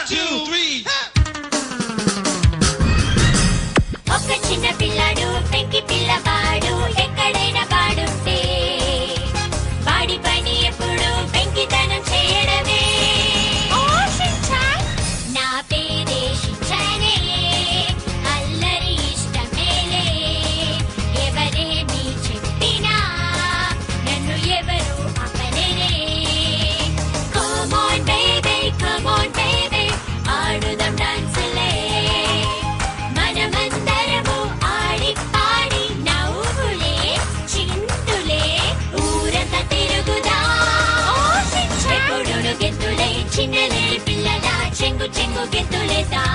2, 3. ఒక చిన్న పిల్లాడు పెంకి పిల్లవాడు ఎక్కడైనా వాడుంటే వాడి పని ఎప్పుడు పెంకితనం చేయడమే. నా పేరే షించానే, అల్లరి ఇష్టమేలే, ఎవరేమి చెప్పినా నన్ను ఎవరు ఆపలేరే. Come on baby, come on baby, ఆడుదాం డాన్సులే, మనమందరము ఆడి పాడి నవ్వులే చింతులే ఊరంతా తిరుగుదాం. ఎప్పుడు గెంతులే చిన్నలే పిల్లల చెంగు చెంగు గెంతులేదా.